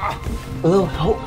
A little help?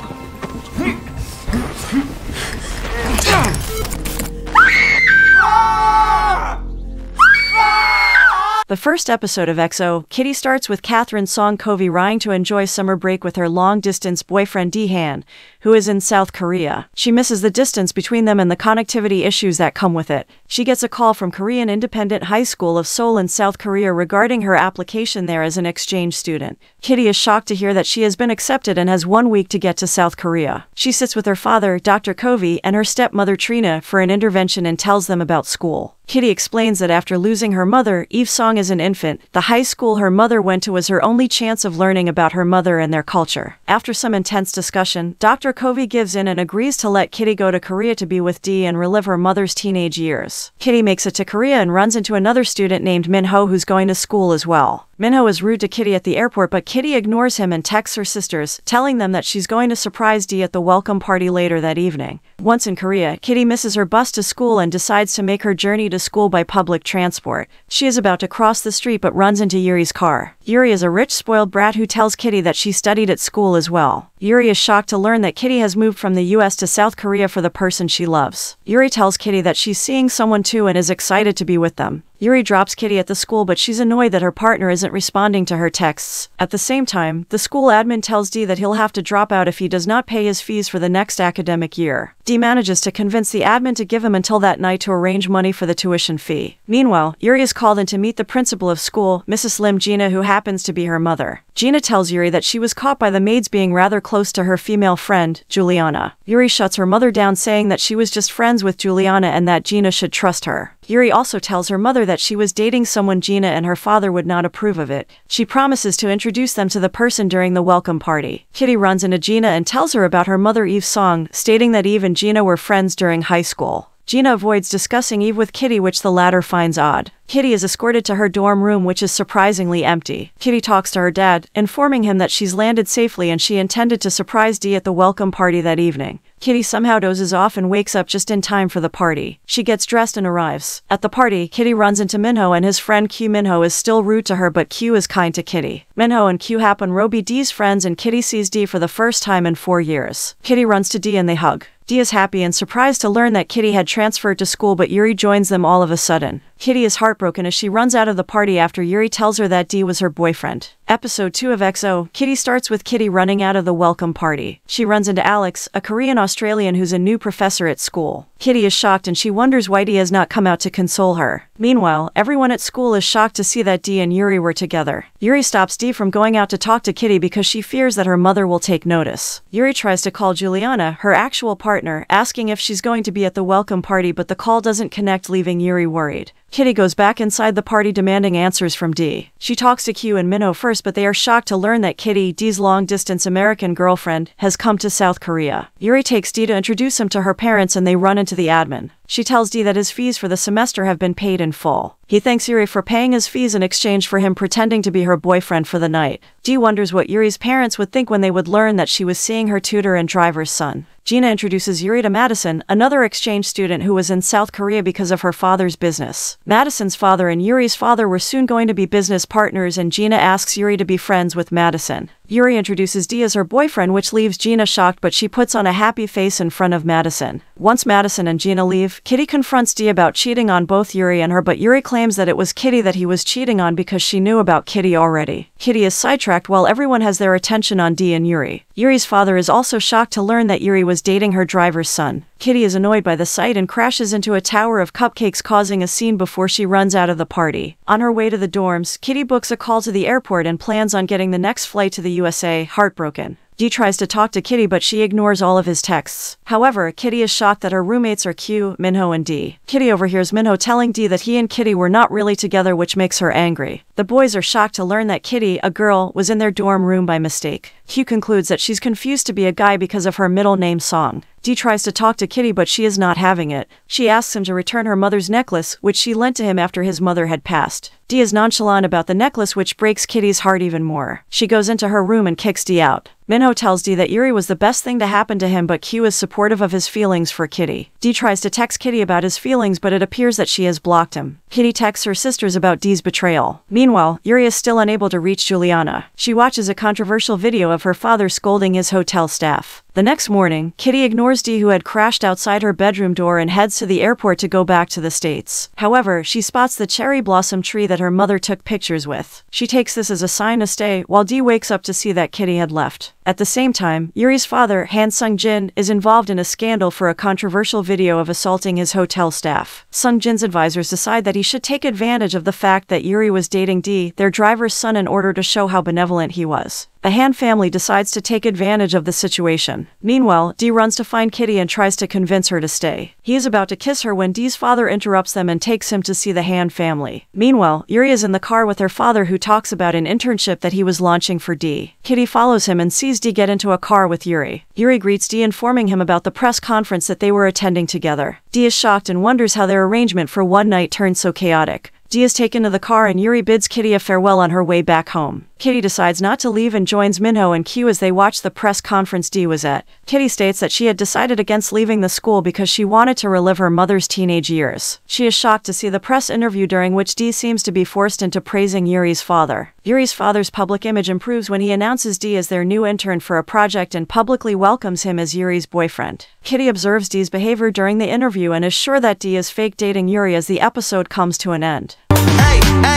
The first episode of EXO, Kitty starts with Catherine's song Covey Rhying to enjoy summer break with her long-distance boyfriend D-Han, who is in South Korea. She misses the distance between them and the connectivity issues that come with it. She gets a call from Korean Independent High School of Seoul in South Korea regarding her application there as an exchange student. Kitty is shocked to hear that she has been accepted and has 1 week to get to South Korea. She sits with her father, Dr. Covey, and her stepmother Trina for an intervention and tells them about school. Kitty explains that after losing her mother, Eve Song as an infant, the high school her mother went to was her only chance of learning about her mother and their culture. After some intense discussion, Dr. Covey gives in and agrees to let Kitty go to Korea to be with Dee and relive her mother's teenage years. Kitty makes it to Korea and runs into another student named Minho who's going to school as well. Minho is rude to Kitty at the airport, but Kitty ignores him and texts her sisters, telling them that she's going to surprise Dee at the welcome party later that evening. Once in Korea, Kitty misses her bus to school and decides to make her journey to school by public transport. She is about to cross the street but runs into Yuri's car. Yuri is a rich, spoiled brat who tells Kitty that she studied at school as well. Yuri is shocked to learn that Kitty has moved from the US to South Korea for the person she loves. Yuri tells Kitty that she's seeing someone too and is excited to be with them. Yuri drops Kitty at the school, but she's annoyed that her partner isn't responding to her texts. At the same time, the school admin tells Dee that he'll have to drop out if he does not pay his fees for the next academic year. Dee manages to convince the admin to give him until that night to arrange money for the tuition fee. Meanwhile, Yuri is called in to meet the principal of school, Mrs. Lim Gina, who happens to be her mother. Gina tells Yuri that she was caught by the maids being rather close to her female friend, Juliana. Yuri shuts her mother down, saying that she was just friends with Juliana and that Gina should trust her. Yuri also tells her mother that she was dating someone Gina and her father would not approve of it. She promises to introduce them to the person during the welcome party. Kitty runs into Gina and tells her about her mother Eve Song, stating that Eve and Gina were friends during high school. Gina avoids discussing Eve with Kitty, which the latter finds odd. Kitty is escorted to her dorm room, which is surprisingly empty. Kitty talks to her dad, informing him that she's landed safely and she intended to surprise Dee at the welcome party that evening. Kitty somehow dozes off and wakes up just in time for the party. She gets dressed and arrives. At the party, Kitty runs into Minho and his friend Q. Minho is still rude to her, but Q is kind to Kitty. Minho and Q happen to be Dee's friends, and Kitty sees Dee for the first time in 4 years. Kitty runs to Dee and they hug. Dee is happy and surprised to learn that Kitty had transferred to school, but Yuri joins them all of a sudden. Kitty is heartbroken as she runs out of the party after Yuri tells her that Dee was her boyfriend. Episode 2 of EXO, Kitty starts with Kitty running out of the welcome party. She runs into Alex, a Korean Australian who's a new professor at school. Kitty is shocked and she wonders why Dee has not come out to console her. Meanwhile, everyone at school is shocked to see that Dee and Yuri were together. Yuri stops Dee from going out to talk to Kitty because she fears that her mother will take notice. Yuri tries to call Juliana, her actual partner, asking if she's going to be at the welcome party, but the call doesn't connect, leaving Yuri worried. Kitty goes back inside the party demanding answers from Dee. She talks to Q and Minho first, but they are shocked to learn that Kitty, Dee's long-distance American girlfriend, has come to South Korea. Yuri takes Dee to introduce him to her parents and they run into the admin. She tells Dee that his fees for the semester have been paid in full. He thanks Yuri for paying his fees in exchange for him pretending to be her boyfriend for the night. Dee wonders what Yuri's parents would think when they would learn that she was seeing her tutor and driver's son. Gina introduces Yuri to Madison, another exchange student who was in South Korea because of her father's business. Madison's father and Yuri's father were soon going to be business partners, and Gina asks Yuri to be friends with Madison. Yuri introduces Dee as her boyfriend, which leaves Gina shocked, but she puts on a happy face in front of Madison. Once Madison and Gina leave, Kitty confronts Dee about cheating on both Yuri and her, but Yuri claims that it was Kitty that he was cheating on because she knew about Kitty already. Kitty is sidetracked while everyone has their attention on Dee and Yuri. Yuri's father is also shocked to learn that Yuri was dating her driver's son. Kitty is annoyed by the sight and crashes into a tower of cupcakes, causing a scene before she runs out of the party. On her way to the dorms, Kitty books a call to the airport and plans on getting the next flight to the USA, heartbroken. Dee tries to talk to Kitty, but she ignores all of his texts. However, Kitty is shocked that her roommates are Q, Minho, and Dee. Kitty overhears Minho telling Dee that he and Kitty were not really together, which makes her angry. The boys are shocked to learn that Kitty, a girl, was in their dorm room by mistake. Q concludes that she's confused to be a guy because of her middle name Song. Dee tries to talk to Kitty, but she is not having it. She asks him to return her mother's necklace, which she lent to him after his mother had passed. Dee is nonchalant about the necklace, which breaks Kitty's heart even more. She goes into her room and kicks Dee out. Minho tells Dee that Yuri was the best thing to happen to him, but Q is supportive of his feelings for Kitty. Dee tries to text Kitty about his feelings, but it appears that she has blocked him. Kitty texts her sisters about Dee's betrayal. Meanwhile, Meanwhile, Yuri is still unable to reach Juliana. She watches a controversial video of her father scolding his hotel staff. The next morning, Kitty ignores Dee, who had crashed outside her bedroom door, and heads to the airport to go back to the States. However, she spots the cherry blossom tree that her mother took pictures with. She takes this as a sign to stay, while Dee wakes up to see that Kitty had left. At the same time, Yuri's father, Han Sung-jin, is involved in a scandal for a controversial video of assaulting his hotel staff. Sung-jin's advisors decide that he should take advantage of the fact that Yuri was dating Dee, their driver's son, in order to show how benevolent he was. The Han family decides to take advantage of the situation. Meanwhile, Dee runs to find Kitty and tries to convince her to stay. He is about to kiss her when Dee's father interrupts them and takes him to see the Han family. Meanwhile, Yuri is in the car with her father, who talks about an internship that he was launching for Dee. Kitty follows him and sees Dee get into a car with Yuri. Yuri greets Dee, informing him about the press conference that they were attending together. Dee is shocked and wonders how their arrangement for one night turned so chaotic. Dee is taken to the car and Yuri bids Kitty a farewell on her way back home. Kitty decides not to leave and joins Minho and Q as they watch the press conference Dee was at. Kitty states that she had decided against leaving the school because she wanted to relive her mother's teenage years. She is shocked to see the press interview, during which Dee seems to be forced into praising Yuri's father. Yuri's father's public image improves when he announces Dee as their new intern for a project and publicly welcomes him as Yuri's boyfriend. Kitty observes Dee's behavior during the interview and is sure that Dee is fake dating Yuri as the episode comes to an end.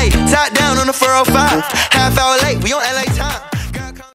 Hey, top down on the 405. Half hour late, we on LA time.